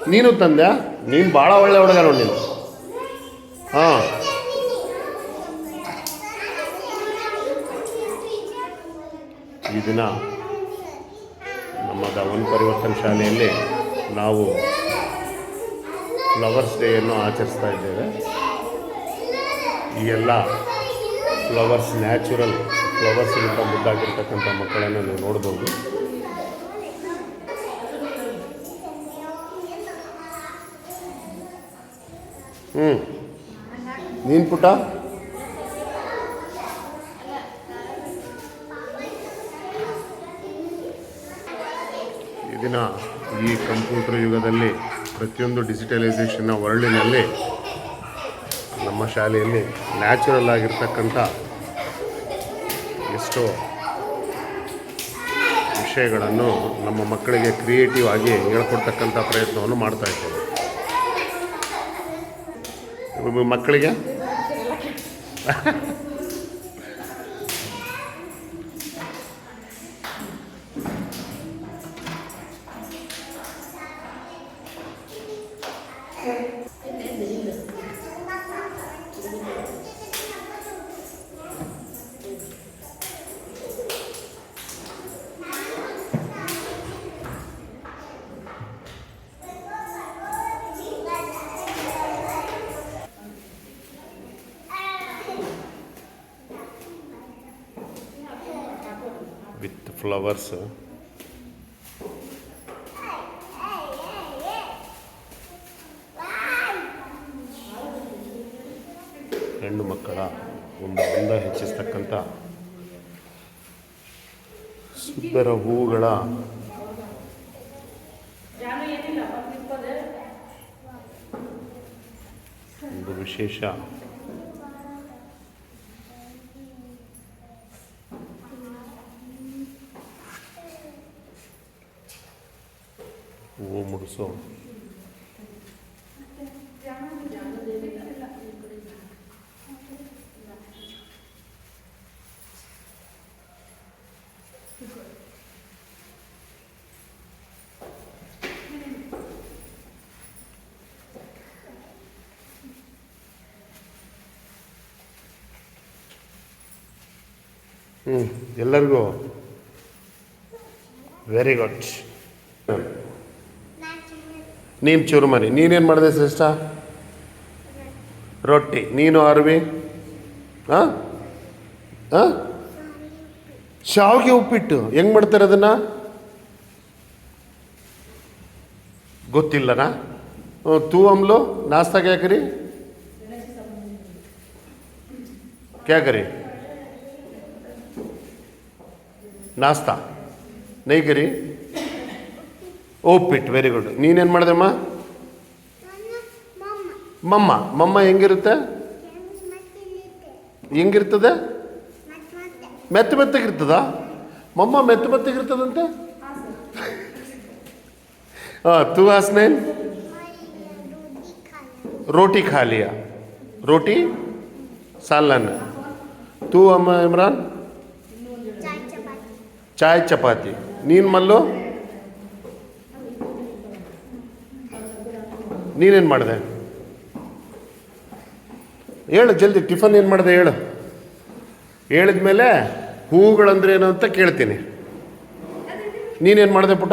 ನೀನು ತಂದೆ? ನೀನು ಭಾಳ ಒಳ್ಳೆ ಹುಡುಗ ನೋಡಿ ನೀನು. ಹಾಂ, ಈ ದಿನ ನಮ್ಮ ದಾವಣ ಪರಿವರ್ತನ ಶಾಲೆಯಲ್ಲಿ ನಾವು ಫ್ಲವರ್ಸ್ ಡೇಯನ್ನು ಆಚರಿಸ್ತಾ ಇದ್ದೇವೆ. ಈ ಎಲ್ಲ ಫ್ಲವರ್ಸ್, ನ್ಯಾಚುರಲ್ ಫ್ಲವರ್ಸ್ಗಿಂತ ಮುದ್ದಾಗಿರ್ತಕ್ಕಂಥ ಮಕ್ಕಳನ್ನು ನೀವು ನೋಡ್ಬೋದು. ನೀನು ಪುಟ್ಟ? ಈ ದಿನ ಈ ಕಂಪ್ಯೂಟರ್ ಯುಗದಲ್ಲಿ ಪ್ರತಿಯೊಂದು ಡಿಜಿಟಲೈಸೇಷನ್ನ ವರ್ಲ್ಡಿನಲ್ಲಿ ನಮ್ಮ ಶಾಲೆಯಲ್ಲಿ ನ್ಯಾಚುರಲ್ ಆಗಿರ್ತಕ್ಕಂಥ ಎಷ್ಟೋ ವಿಷಯಗಳನ್ನು ನಮ್ಮ ಮಕ್ಕಳಿಗೆ ಕ್ರಿಯೇಟಿವ್ ಆಗಿ ಹೇಳ್ಕೊಡ್ತಕ್ಕಂಥ ಪ್ರಯತ್ನವನ್ನು ಮಾಡ್ತಾಯಿದ್ದೇವೆ. ಮಕ್ಕಳಿಗೆ ವಿತ್ ಫ್ಲವರ್ಸ್. ಹೆಣ್ಣು ಮಕ್ಕಳ ಒಂದು ಅಂದ ಹೆಚ್ಚಿಸ್ತಕ್ಕಂಥ ಸುಂದರ ಹೂವುಗಳ ಒಂದು ವಿಶೇಷ ಹೂವು ಮುಡಿಸೋ ಎಲ್ಲರಿಗೂ ವೆರಿ ಗುಡ್. ನೀನು ಚುರುಮರಿ. ನೀನೇನು ಮಾಡಿದೆ ಶ್ರೇಷ್ಠ? ರೊಟ್ಟಿ. ನೀನು ಅರ್ವಿ? ಹಾಂ ಹಾಂ, ಶಾವಿಗೆ ಉಪ್ಪಿಟ್ಟು ಹೆಂಗೆ ಮಾಡ್ತಾರೆ ಅದನ್ನು? ಗೊತ್ತಿಲ್ಲನಾ? तू हम लोग नाश्ता क्या करी? क्या करी? नाश्ता नहीं करी? ಉಪ್ಪಿಟ್ಟು. Very good. ನೀನೇನು ಮಾಡಿದೆಮ್ಮ? ಮಮ್ಮ. ಮಮ್ಮ ಹೆಂಗಿರುತ್ತೆ? ಹೆಂಗಿರ್ತದೆ? ಮೆತ್ತ ಮೆತ್ತಗಿರ್ತದ? ಮಮ್ಮ ಮೆತ್ತ ಮೆತ್ತಗಿರ್ತದಂತೆ? हाँ, तू हसनैन रोटी खा लिया. रोटी सालन. तू इमरान चाय चपाती. ನೀನು ಮಲ್ಲು ನೀನೇನು ಮಾಡಿದೆ? ಹೇಳು ಜಲ್ದಿ. ಟಿಫನ್ ಏನು ಮಾಡಿದೆ ಹೇಳು. ಹೇಳಿದ ಮೇಲೆ ಹೂವುಗಳಂದ್ರೆ ಏನು ಅಂತ ಕೇಳ್ತೀನಿ. ನೀನೇನು ಮಾಡಿದೆ ಪುಟ?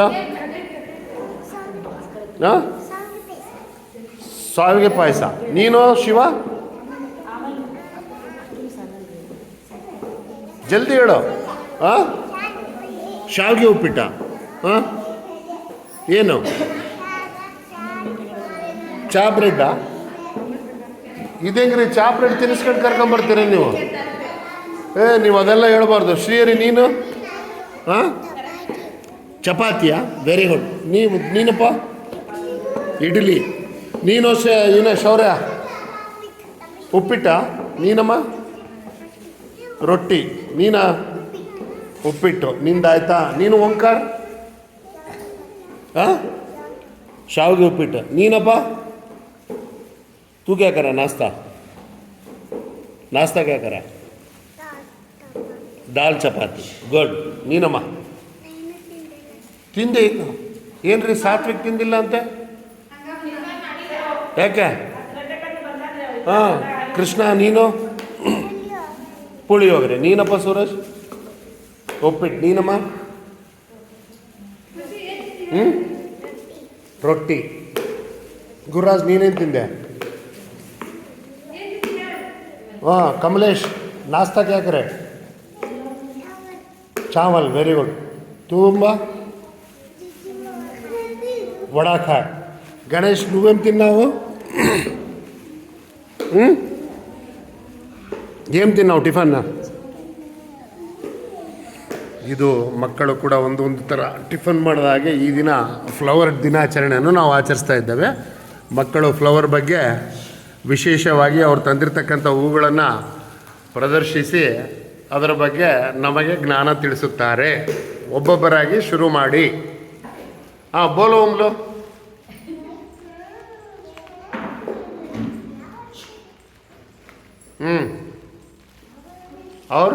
ಹಾಂ, ಸಾವಿಗೆ ಪಾಯಸ. ನೀನು ಶಿವ ಜಲ್ದಿ ಹೇಳು. ಹಾಂ, ಶಾವಿಗೆ ಉಪ್ಪಿಟ್ಟ. ಹಾಂ, ಏನು? ಚಾ ಬ್ರೆಡ್ಡಾ? ಇದೇಂಗ್ರಿ ಚಾ ಬ್ರೆಡ್ ತಿನ್ನಿಸ್ಕೊಂಡು ಕರ್ಕೊಂಬರ್ತೀರ ನೀವು? ನೀವು ಅದೆಲ್ಲ ಹೇಳ್ಬಾರ್ದು. ಶ್ರೀಹರಿ ನೀನು? ಹಾಂ, ಚಪಾತಿಯಾ? Very good. ನೀನಪ್ಪ? ಇಡ್ಲಿ. ನೀನು ಶೌರ್ಯ ಉಪ್ಪಿಟ್ಟ? ನೀನಮ್ಮ? ರೊಟ್ಟಿ. ನೀನಾ? ಉಪ್ಪಿಟ್ಟು. ನಿಂದಾಯ್ತಾ? ನೀನು ಓಂಕಾರ? ಹಾಂ, ಶಾವಿಗೆ ಉಪ್ಪಿಟ್ಟು. ನೀನಪ್ಪ? तू क्या करा? नाश्ता नाश्ता क्या करा? दाल चपाती. गुड. ನೀನಮ್ಮ? ತಿಂದೆ ಇಲ್ಲ? ಏನ್ರಿ ಸಾತ್ವಿಕ್ ತಿಂದಿಲ್ಲ ಅಂತೆ? ಯಾಕೆ? ಹಾಂ ಕೃಷ್ಣ ನೀನು ಪುಳಿಯೋಗರೆ, ನೀನಪ್ಪ ಸೂರಜ್ ಒಪ್ಪಿಟ್ಟು, ನೀನಮ್ಮ ಹ್ಞೂ ರೊಟ್ಟಿ. ಗುರುರಾಜ್ ನೀನೇನು ತಿಂದೆ? हाँ कमलेश नाश्ता क्या करे? चावल, वेरी गुड. तुम्बा वड़ा खाए. गणेश నువ్వేం తిన్నావు? ಏನು ತಿನ್ನಾವು ಟಿಫನ್? ಇದು ಮಕ್ಕಳು ಕೂಡ ಒಂದು ಥರ ಟಿಫನ್ ಮಾಡಿದ ಹಾಗೆ ಈ ದಿನ ಫ್ಲವರ್ ದಿನಾಚರಣೆಯನ್ನು ನಾವು ಆಚರಿಸ್ತಾ ಇದ್ದೇವೆ. ಮಕ್ಕಳು ಫ್ಲವರ್ ಬಗ್ಗೆ ವಿಶೇಷವಾಗಿ ಅವ್ರು ತಂದಿರತಕ್ಕಂಥ ಹೂಗಳನ್ನು ಪ್ರದರ್ಶಿಸಿ ಅದರ ಬಗ್ಗೆ ನಮಗೆ ಜ್ಞಾನ ತಿಳಿಸುತ್ತಾರೆ. ಒಬ್ಬೊಬ್ಬರಾಗಿ ಶುರು ಮಾಡಿ. ಹಾಂ ಬೋಲೋ ಉಮ್ಲೋ. और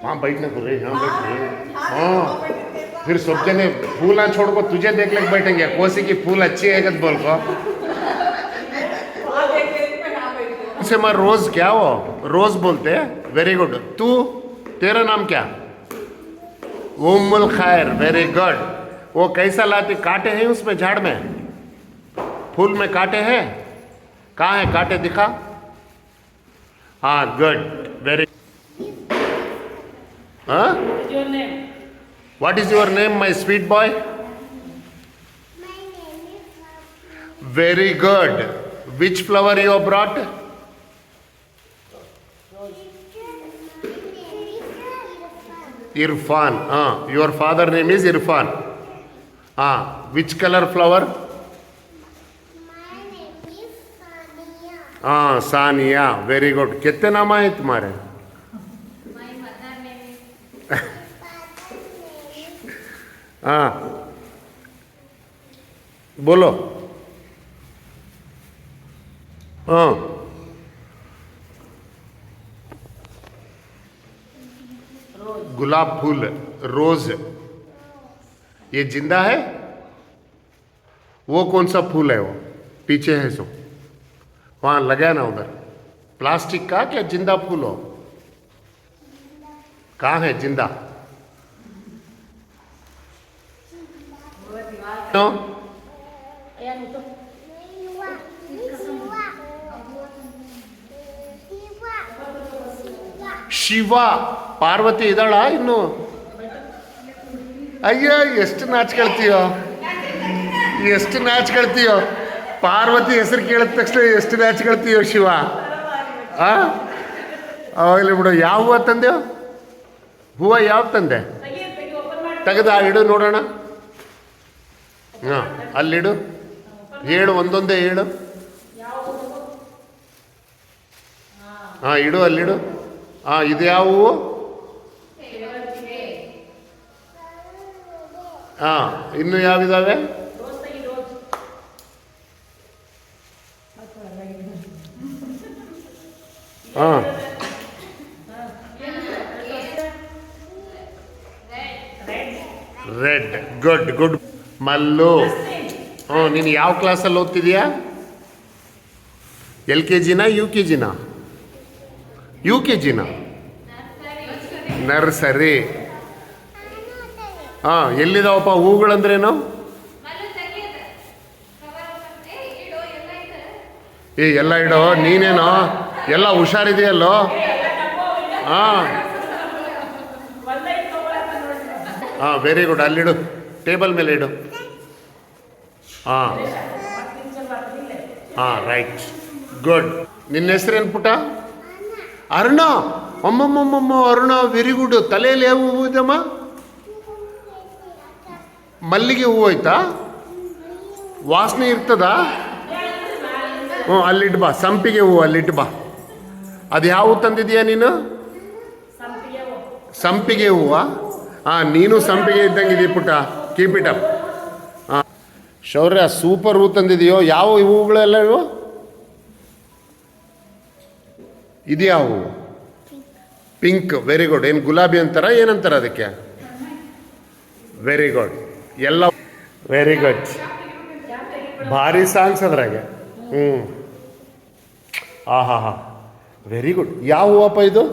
हाँ बैठने को रे, हाँ बैठ रहे. हाँ फिर सब जने फूल ना छोड़ को तुझे देख ले बैठेंगे. कोसी की फूल अच्छी है कद बोल को से मैं रोज क्या वो रोज बोलते. Very good. तू तेरा नाम क्या? उम्मुल खैर. Very good. वो कैसा लाती? कांटे हैं उसमें झाड़ में? फूल में कांटे हैं? कहाँ है कांटे? दिखा. हाँ गुड. वेरी. हाँ what is your name my sweet boy? Very good. Which flower you have brought? Irfan. Your father name is Irfan. Which color flower? My name is Sania. Sania. Very good. कितने नाम है तुम्हारे? My mother name is. Father name is. बोलो. गुलाब फूल, रोज. ये जिंदा है? वो कौन सा फूल है? वो पीछे है सो वहाँ लगा ना उधर. प्लास्टिक का क्या जिंदा फूल हो? कहाँ है जिंदा? नो ಶಿವ. ಪಾರ್ವತಿ ಇದ್ದಾಳ ಇನ್ನು? ಅಯ್ಯೋ ಎಷ್ಟು ನಾಚ್ಕೊಳ್ತೀಯೋ, ಎಷ್ಟು ನಾಚ್ಕೊಳ್ತೀಯೋ. ಪಾರ್ವತಿ ಹೆಸರು ಕೇಳಿದ ತಕ್ಷಣ ಎಷ್ಟು ನಾಚ್ಕೊಳ್ತೀಯೋ ಶಿವ. ಅವಾಗಲೇ ಬಿಡು. ಯಾವ ಹೂವು ತಂದೆವು? ಹೂವು ಯಾವ ತಂದೆ? ತೆಗೆದು ಇಡು ನೋಡೋಣ. ಹಾಂ ಅಲ್ಲಿಡು. ಹೇಳು, ಒಂದೊಂದೇ ಹೇಳು. ಹಾಂ ಇಡು, ಅಲ್ಲಿಡು. ಇದು ಯಾವ ಹೂವು? ಇನ್ನು ಯಾವಿದಾವೆ? ರೆಡ್. Good good. ಮಲ್ಲು. ನೀನು ಯಾವ ಕ್ಲಾಸಲ್ಲಿ ಓದ್ತಿದೀಯಾ? LKG UKG? UKG. ನರ್ಸರಿ. ಎಲ್ಲಿದಾವಪ್ಪ ಹೂಗಳಂದ್ರೇನು? ಎಲ್ಲ ಇಡೋ. ನೀನೇನೋ ಎಲ್ಲ ಹುಷಾರಿದೆಯಲ್ಲೋ. Very good. ಅಲ್ಲಿಡು, ಟೇಬಲ್ ಮೇಲೆ ಇಡು. ರೈಟ್. ಗುಡ್. ನಿನ್ನ ಹೆಸರೇನು ಪುಟ್ಟ? ಅರುಣ. ಅಮ್ಮಮ್ಮಮ್ಮಮ್ಮ ಅರುಣ. Very good. ತಲೆಯಲ್ಲಿ ಯಾವ ಹೂವು ಇದಮ್ಮ? ಮಲ್ಲಿಗೆ ಹೂವು ಆಯ್ತಾ? ವಾಸನೆ ಇರ್ತದಾ? ಅಲ್ಲಿಟ್ಟು ಬಾ. ಸಂಪಿಗೆ ಹೂವು ಅಲ್ಲಿಟ್ಟು ಬಾ. ಅದು ಯಾವ ಹೂವು ತಂದಿದೀಯಾ ನೀನು? ಸಂಪಿಗೆ ಹೂವ. ನೀನು ಸಂಪಿಗೆ ಇದ್ದಂಗಿದೀಯ ಪುಟ್ಟ. Keep it up. ಶೌರ್ಯ ಸೂಪರ್ ಹೂ ತಂದಿದೆಯೋ. ಯಾವ ಹೂಗಳೆಲ್ಲ ಇವು? ಇದ್ಯಾವ ಹೂವು? ಪಿಂಕ್. Very good. ಏನು ಗುಲಾಬಿ ಅಂತಾರ ಏನಂತಾರ ಅದಕ್ಕೆ? Very good. ಎಲ್ಲ ವೆರಿ ಗುಡ್. ಭಾರಿ ಸಾಂಗ್ಸ್ ಅದ್ರಾಗೆ. ಹ್ಞೂ ಹಾ ವೆರಿ ಗುಡ್. ಯಾವ ಹೂವಪ್ಪ ಇದು?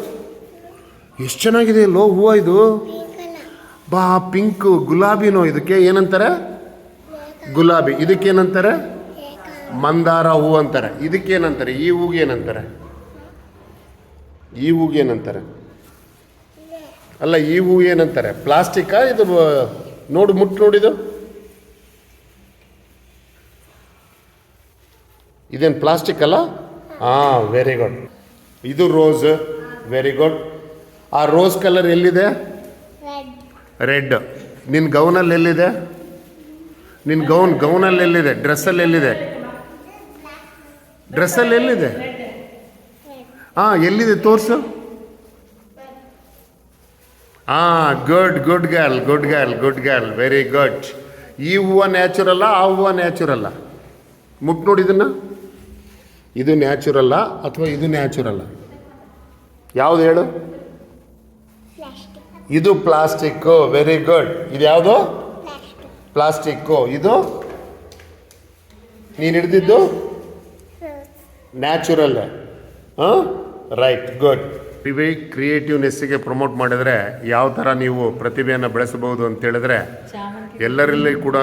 ಎಷ್ಟು ಚೆನ್ನಾಗಿದೆ ಲೋ ಹೂವು ಇದು. ಬಾ ಪಿಂಕು ಗುಲಾಬಿನೋ, ಇದಕ್ಕೆ ಏನಂತಾರೆ? ಗುಲಾಬಿ. ಇದಕ್ಕೇನಂತಾರೆ? ಮಂದಾರ ಹೂವು ಅಂತಾರೆ. ಇದಕ್ಕೇನಂತಾರೆ? ಈ ಹೂಗೆ ಏನಂತಾರೆ? ಈ ಹೂಗೆ ಏನಂತಾರೆ? ಅಲ್ಲ, ಈ ಹೂ ಏನಂತಾರೆ? ಪ್ಲಾಸ್ಟಿಕ್ಕಾ ಇದು? ನೋಡು, ಮುಟ್ಟು ನೋಡಿದು. ಇದೇನು ಪ್ಲಾಸ್ಟಿಕ್ ಅಲ್ಲ? ಹಾಂ, ವೆರಿ ಗುಡ್. ಇದು ರೋಸ್. Very good. ಆ ರೋಸ್ ಕಲರ್ ಎಲ್ಲಿದೆ? ರೆಡ್. ನಿನ್ನ ಗೌನಲ್ಲಿ ಎಲ್ಲಿದೆ? ನಿನ್ನ ಗೌನಲ್ಲಿ ಎಲ್ಲಿದೆ? ಡ್ರೆಸ್ಸಲ್ಲಿ ಎಲ್ಲಿದೆ? ಡ್ರೆಸ್ಸಲ್ಲಿ ಎಲ್ಲಿದೆ? ಹಾಂ, ಎಲ್ಲಿದೆ ತೋರಿಸು. Good girl, very good. ಈ ಹೂವು ನ್ಯಾಚುರಲ್ಲ, ಆ ಹೂವು ನ್ಯಾಚುರಲ್ಲ? ಮುಟ್ಟು ನೋಡಿ ಇದನ್ನು. ಇದು ನ್ಯಾಚುರಲ್ಲ ಅಥವಾ ಇದು ನ್ಯಾಚುರಲ್ಲ? ಯಾವುದು ಹೇಳು? ಇದು ಪ್ಲಾಸ್ಟಿಕ್ಕು. Very good. ಇದು ಯಾವುದು? ಪ್ಲಾಸ್ಟಿಕ್ಕು. ಇದು ನೀನು ಹಿಡ್ದಿದ್ದು ನ್ಯಾಚುರಲ್. ಹಾಂ, ರೈಟ್, ಗುಡ್. ಕ್ರಿಯೇಟಿವ್ನೆಸ್ಸಿಗೆ ಪ್ರಮೋಟ್ ಮಾಡಿದರೆ ಯಾವ ಥರ ನೀವು ಪ್ರತಿಭೆಯನ್ನು ಬೆಳೆಸಬಹುದು ಅಂತೇಳಿದ್ರೆ, ಎಲ್ಲರಲ್ಲಿ ಕೂಡ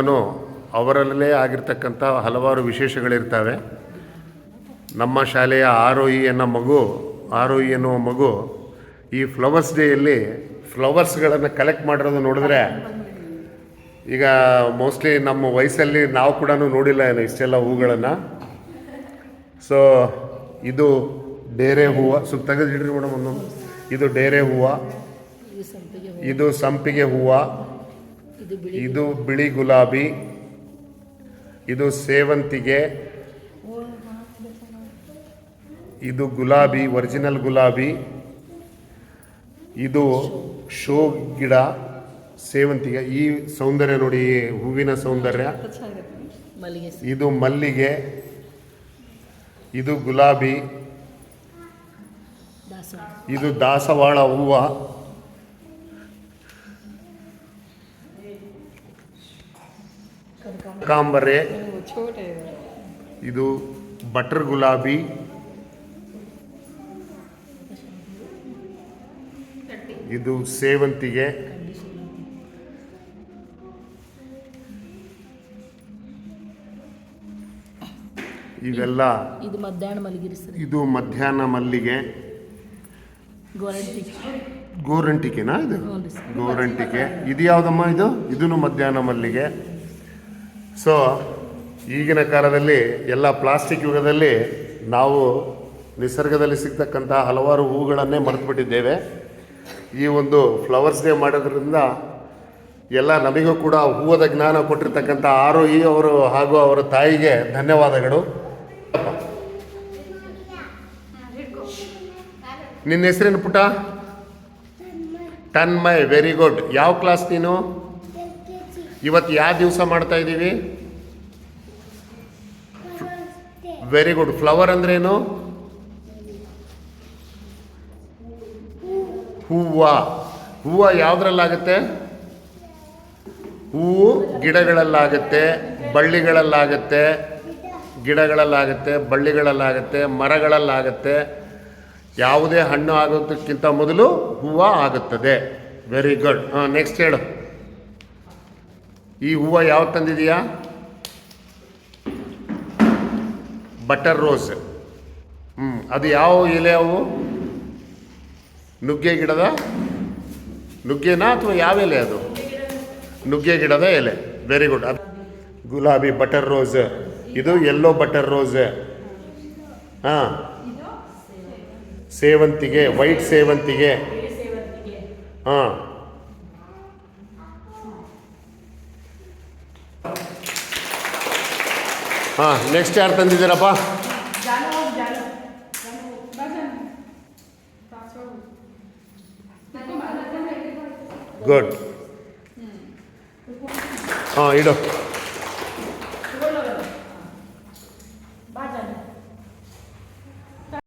ಅವರಲ್ಲೇ ಆಗಿರ್ತಕ್ಕಂಥ ಹಲವಾರು ವಿಶೇಷಗಳಿರ್ತವೆ. ನಮ್ಮ ಶಾಲೆಯ ಆರೋಹಿ ಎನ್ನುವ ಮಗು ಈ ಫ್ಲವರ್ಸ್ ಡೇಯಲ್ಲಿ ಫ್ಲವರ್ಸ್ಗಳನ್ನು ಕಲೆಕ್ಟ್ ಮಾಡಿರೋದು ನೋಡಿದ್ರೆ, ಈಗ ಮೋಸ್ಟ್ಲಿ ನಮ್ಮ ವಯಸ್ಸಲ್ಲಿ ನಾವು ಕೂಡ ನೋಡಿಲ್ಲ ಏನು ಇಷ್ಟೆಲ್ಲ ಹೂಗಳನ್ನು. ಸೊ ಇದು ಡೇರೆ ಹೂವು. ಸ್ವಲ್ಪ ತೆಗೆದಿಡ್ರಿ ಮೇಡಮ್ ಒಂದೊಂದು. ಇದು ಡೇರೆ ಹೂವು, ಇದು ಸಂಪಿಗೆ ಹೂವು, ಇದು ಬಿಳಿ ಗುಲಾಬಿ, ಇದು ಸೇವಂತಿಗೆ, ಇದು ಗುಲಾಬಿ, ಒರಿಜಿನಲ್ ಗುಲಾಬಿ, ಇದು ಶೋ ಗಿಡ ಸೇವಂತಿಗೆ. ಈ ಸೌಂದರ್ಯ ನೋಡಿ, ಹೂವಿನ ಸೌಂದರ್ಯ. ಇದು ಮಲ್ಲಿಗೆ, ಇದು ಗುಲಾಬಿ, ಇದು ದಾಸವಾಳ ಹೂವು, ಕನಕಾಂಬರೆ, ಇದು ಬಟರ್ ಗುಲಾಬಿ, ಇದು ಸೇವಂತಿಗೆ, ಇವೆಲ್ಲ. ಇದು ಮಧ್ಯಾಹ್ನ ಮಲ್ಲಿಗೆ. ಇದು ಮಧ್ಯಾಹ್ನ ಮಲ್ಲಿಗೆ. ಗೋರಂಟಿಕೆನಾ ಇದು? ಗೋರಂಟಿಕೆ. ಇದು ಯಾವುದಮ್ಮ ಇದು? ಇದೂ ಮಧ್ಯಾಹ್ನ ಮಲ್ಲಿಗೆ. ಸೊ ಈಗಿನ ಕಾಲದಲ್ಲಿ ಎಲ್ಲ ಪ್ಲಾಸ್ಟಿಕ್ ಯುಗದಲ್ಲಿ ನಾವು ನಿಸರ್ಗದಲ್ಲಿ ಸಿಗ್ತಕ್ಕಂಥ ಹಲವಾರು ಹೂಗಳನ್ನೇ ಮರೆತುಬಿಟ್ಟಿದ್ದೇವೆ. ಈ ಒಂದು ಫ್ಲವರ್ಸ್ ಡೇ ಮಾಡೋದ್ರಿಂದ ಎಲ್ಲ ನಮಗೂ ಕೂಡ ಹೂವದ ಜ್ಞಾನ ಕೊಟ್ಟಿರ್ತಕ್ಕಂಥ ಆರೋಹಿ ಅವರು ಹಾಗೂ ಅವರ ತಾಯಿಗೆ ಧನ್ಯವಾದಗಳು. ನಿನ್ನ ಹೆಸರೇನು ಪುಟ? ತನ್ಮಯ್. Very good. ಯಾವ ಕ್ಲಾಸ್ ನೀನು? ಇವತ್ತು ಯಾವ ದಿವಸ ಮಾಡ್ತಾ ಇದ್ದೀವಿ? Very good. ಫ್ಲವರ್ ಅಂದ್ರೇನು? ಹೂವು ಯಾವುದ್ರಲ್ಲಾಗುತ್ತೆ? ಹೂವು ಗಿಡಗಳಲ್ಲಾಗುತ್ತೆ, ಬಳ್ಳಿಗಳಲ್ಲಾಗುತ್ತೆ, ಬಳ್ಳಿಗಳಲ್ಲಾಗುತ್ತೆ, ಮರಗಳಲ್ಲಾಗುತ್ತೆ. ಯಾವುದೇ ಹಣ್ಣು ಆಗೋದಕ್ಕಿಂತ ಮೊದಲು ಹೂವು ಆಗುತ್ತದೆ. Very good. ನೆಕ್ಸ್ಟ್ ಹೇಳು. ಈ ಹೂವು ಯಾವ್ದು ತಂದಿದೀಯಾ? Butter rose. ಅದು ಯಾವ ಎಲೆ? ಅವು ನುಗ್ಗೆ ಗಿಡದ ನುಗ್ಗೆನಾ ಅಥವಾ ಯಾವ ಎಲೆ ಅದು? ನುಗ್ಗೆ ಗಿಡದ ಎಲೆ. Very good. ಗುಲಾಬಿ, ಬಟರ್ ರೋಸ್. ಇದು ಯೆಲ್ಲೋ ಬಟರ್ ರೋಸ್. ಹಾಂ, ಸೇವಂತಿಗೆ, ವೈಟ್ ಸೇವಂತಿಗೆ. ಹಾಂ, ನೆಕ್ಸ್ಟ್ ಯಾರು ತಂದಿದ್ದೀರಪ್ಪ? ಗುಡ್. ಇಡು.